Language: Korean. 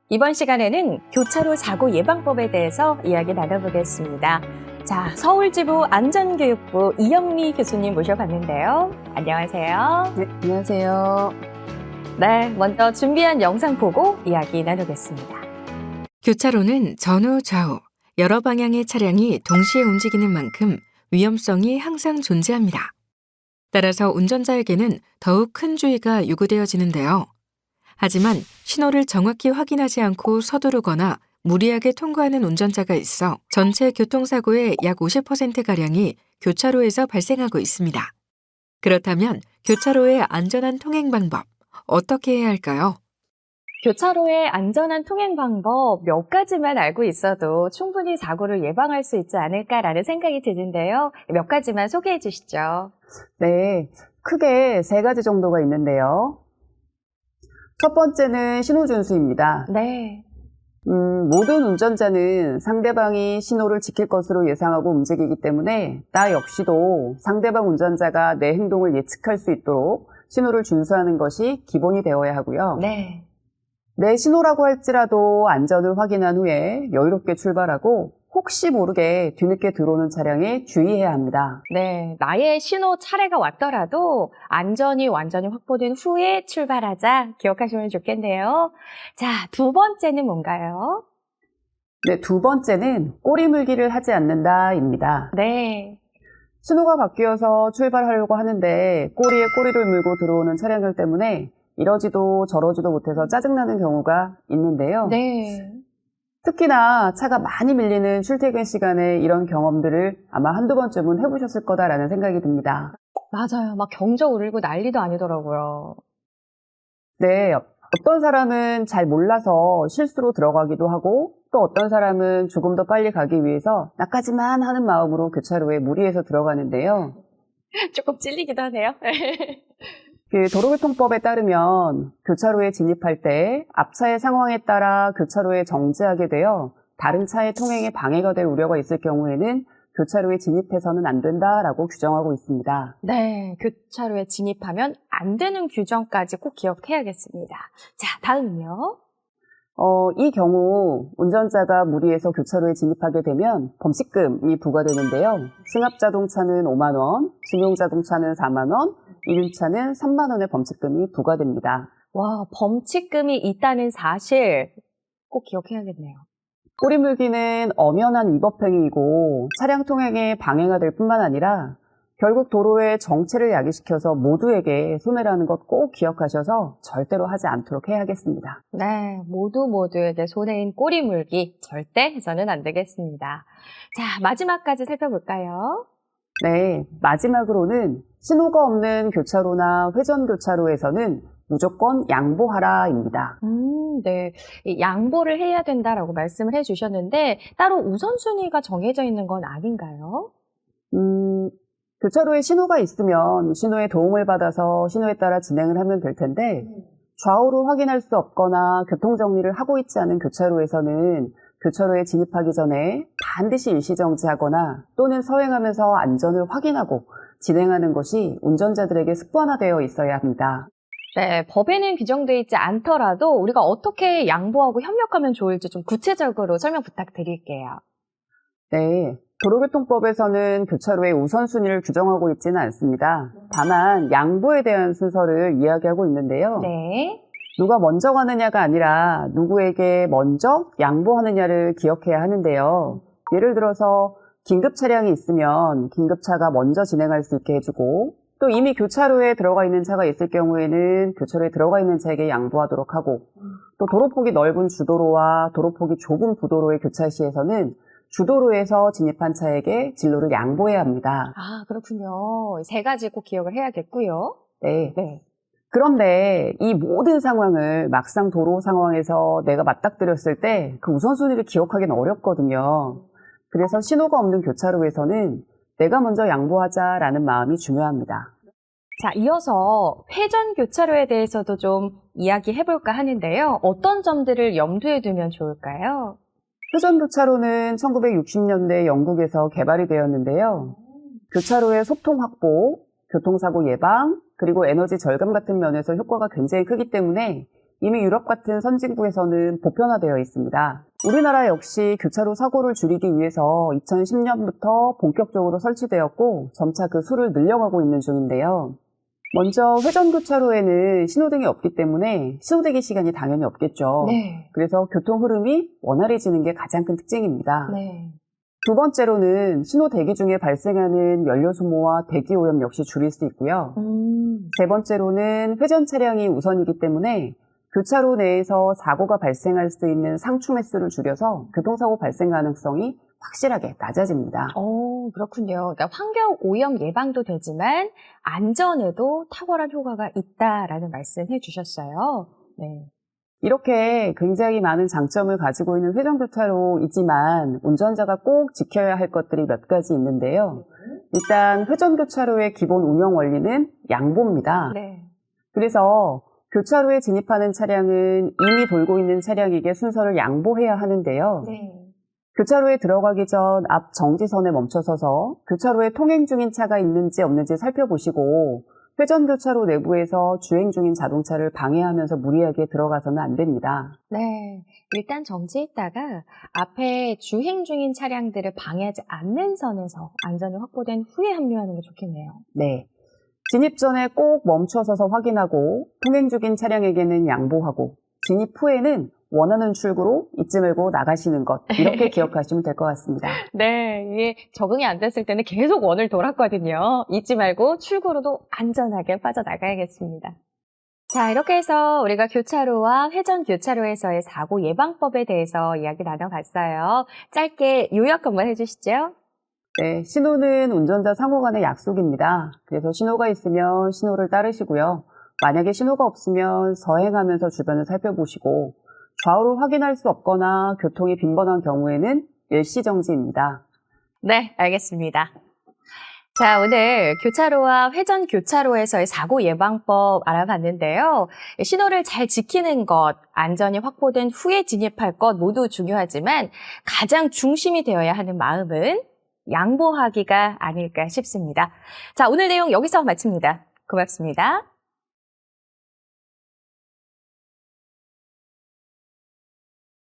이번 시간에는 교차로 사고 예방법에 대해서 이야기 나눠보겠습니다. 자, 서울지부 안전교육부 이영미 교수님 모셔봤는데요. 안녕하세요. 네, 안녕하세요. 네, 먼저 준비한 영상 보고 이야기 나누겠습니다. 교차로는 전후 좌우 여러 방향의 차량이 동시에 움직이는 만큼 위험성이 항상 존재합니다. 따라서 운전자에게는 더욱 큰 주의가 요구되어지는데요. 하지만 신호를 정확히 확인하지 않고 서두르거나 무리하게 통과하는 운전자가 있어 전체 교통사고의 약 50%가량이 교차로에서 발생하고 있습니다. 그렇다면 교차로의 안전한 통행 방법, 어떻게 해야 할까요? 교차로의 안전한 통행 방법 몇 가지만 알고 있어도 충분히 사고를 예방할 수 있지 않을까라는 생각이 드는데요. 몇 가지만 소개해 주시죠. 네, 크게 세 가지 정도가 있는데요. 첫 번째는 신호 준수입니다. 네. 모든 운전자는 상대방이 신호를 지킬 것으로 예상하고 움직이기 때문에 나 역시도 상대방 운전자가 내 행동을 예측할 수 있도록 신호를 준수하는 것이 기본이 되어야 하고요. 네. 내 신호라고 할지라도 안전을 확인한 후에 여유롭게 출발하고 혹시 모르게 뒤늦게 들어오는 차량에 주의해야 합니다. 네, 나의 신호 차례가 왔더라도 안전이 완전히 확보된 후에 출발하자 기억하시면 좋겠네요. 자, 두 번째는 뭔가요? 네, 두 번째는 꼬리 물기를 하지 않는다입니다. 네. 신호가 바뀌어서 출발하려고 하는데 꼬리에 꼬리를 물고 들어오는 차량들 때문에 이러지도 저러지도 못해서 짜증나는 경우가 있는데요. 네. 특히나 차가 많이 밀리는 출퇴근 시간에 이런 경험들을 아마 한두 번쯤은 해보셨을 거다라는 생각이 듭니다. 맞아요. 막 경적 울리고 난리도 아니더라고요. 네, 어떤 사람은 잘 몰라서 실수로 들어가기도 하고 또 어떤 사람은 조금 더 빨리 가기 위해서 나까지만 하는 마음으로 교차로에 무리해서 들어가는데요. 조금 찔리기도 하네요. 도로교통법에 따르면 교차로에 진입할 때 앞차의 상황에 따라 교차로에 정지하게 되어 다른 차의 통행에 방해가 될 우려가 있을 경우에는 교차로에 진입해서는 안 된다라고 규정하고 있습니다. 네, 교차로에 진입하면 안 되는 규정까지 꼭 기억해야겠습니다. 자, 다음은요. 이 경우 운전자가 무리해서 교차로에 진입하게 되면 범칙금이 부과되는데요. 승합자동차는 5만 원, 승용자동차는 4만 원, 이륜차는 3만 원의 범칙금이 부과됩니다. 와, 범칙금이 있다는 사실 꼭 기억해야겠네요. 꼬리 물기는 엄연한 위법행위이고 차량 통행에 방해가 될 뿐만 아니라 결국 도로의 정체를 야기시켜서 모두에게 손해라는 것 꼭 기억하셔서 절대로 하지 않도록 해야겠습니다. 네, 모두에게 손해인 꼬리 물기 절대 해서는 안 되겠습니다. 자, 마지막까지 살펴볼까요? 네, 마지막으로는 신호가 없는 교차로나 회전 교차로에서는 무조건 양보하라입니다. 네. 이 양보를 해야 된다라고 말씀을 해주셨는데 따로 우선순위가 정해져 있는 건 아닌가요? 교차로에 신호가 있으면 신호의 도움을 받아서 신호에 따라 진행을 하면 될 텐데 좌우를 확인할 수 없거나 교통정리를 하고 있지 않은 교차로에서는 교차로에 진입하기 전에 반드시 일시정지하거나 또는 서행하면서 안전을 확인하고 진행하는 것이 운전자들에게 습관화되어 있어야 합니다. 네, 법에는 규정되어 있지 않더라도 우리가 어떻게 양보하고 협력하면 좋을지 좀 구체적으로 설명 부탁드릴게요. 네, 도로교통법에서는 교차로의 우선순위를 규정하고 있지는 않습니다. 다만 양보에 대한 순서를 이야기하고 있는데요. 네. 누가 먼저 가느냐가 아니라 누구에게 먼저 양보하느냐를 기억해야 하는데요. 예를 들어서 긴급 차량이 있으면 긴급차가 먼저 진행할 수 있게 해주고 또 이미 교차로에 들어가 있는 차가 있을 경우에는 교차로에 들어가 있는 차에게 양보하도록 하고 또 도로폭이 넓은 주도로와 도로폭이 좁은 부도로의 교차 시에서는 주도로에서 진입한 차에게 진로를 양보해야 합니다. 아, 그렇군요. 세 가지 꼭 기억을 해야겠고요. 네. 네. 그런데 이 모든 상황을 막상 도로 상황에서 내가 맞닥뜨렸을 때 그 우선순위를 기억하기는 어렵거든요. 그래서 신호가 없는 교차로에서는 내가 먼저 양보하자라는 마음이 중요합니다. 자, 이어서 회전 교차로에 대해서도 좀 이야기해볼까 하는데요. 어떤 점들을 염두에 두면 좋을까요? 회전 교차로는 1960년대 영국에서 개발이 되었는데요. 교차로의 소통 확보, 교통사고 예방, 그리고 에너지 절감 같은 면에서 효과가 굉장히 크기 때문에 이미 유럽 같은 선진국에서는 보편화되어 있습니다. 우리나라 역시 교차로 사고를 줄이기 위해서 2010년부터 본격적으로 설치되었고 점차 그 수를 늘려가고 있는 중인데요. 먼저 회전교차로에는 신호등이 없기 때문에 신호대기 시간이 당연히 없겠죠. 네. 그래서 교통 흐름이 원활해지는 게 가장 큰 특징입니다. 네. 두 번째로는 신호 대기 중에 발생하는 연료 소모와 대기 오염 역시 줄일 수 있고요. 세 번째로는 회전 차량이 우선이기 때문에 교차로 내에서 사고가 발생할 수 있는 상충 횟수를 줄여서 교통사고 발생 가능성이 확실하게 낮아집니다. 그렇군요. 그러니까 환경 오염 예방도 되지만 안전에도 탁월한 효과가 있다라는 말씀해 주셨어요. 네. 이렇게 굉장히 많은 장점을 가지고 있는 회전교차로이지만 운전자가 꼭 지켜야 할 것들이 몇 가지 있는데요. 일단 회전교차로의 기본 운영 원리는 양보입니다. 네. 그래서 교차로에 진입하는 차량은 이미 돌고 있는 차량에게 순서를 양보해야 하는데요. 네. 교차로에 들어가기 전 앞 정지선에 멈춰서서 교차로에 통행 중인 차가 있는지 없는지 살펴보시고 회전교차로 내부에서 주행 중인 자동차를 방해하면서 무리하게 들어가서는 안 됩니다. 네. 일단 정지했다가 앞에 주행 중인 차량들을 방해하지 않는 선에서 안전이 확보된 후에 합류하는 게 좋겠네요. 네. 진입 전에 꼭 멈춰서서 확인하고 통행 중인 차량에게는 양보하고 진입 후에는 원하는 출구로 잊지 말고 나가시는 것 이렇게 기억하시면 될 것 같습니다. 네, 이게 적응이 안 됐을 때는 계속 원을 돌았거든요. 잊지 말고 출구로도 안전하게 빠져나가야겠습니다. 자, 이렇게 해서 우리가 교차로와 회전 교차로에서의 사고 예방법에 대해서 이야기 나눠봤어요. 짧게 요약 한번 해주시죠. 네, 신호는 운전자 상호 간의 약속입니다. 그래서 신호가 있으면 신호를 따르시고요. 만약에 신호가 없으면 서행하면서 주변을 살펴보시고 좌우를 확인할 수 없거나 교통이 빈번한 경우에는 일시정지입니다. 네, 알겠습니다. 자, 오늘 교차로와 회전 교차로에서의 사고 예방법 알아봤는데요. 신호를 잘 지키는 것, 안전이 확보된 후에 진입할 것 모두 중요하지만 가장 중심이 되어야 하는 마음은 양보하기가 아닐까 싶습니다. 자, 오늘 내용 여기서 마칩니다. 고맙습니다.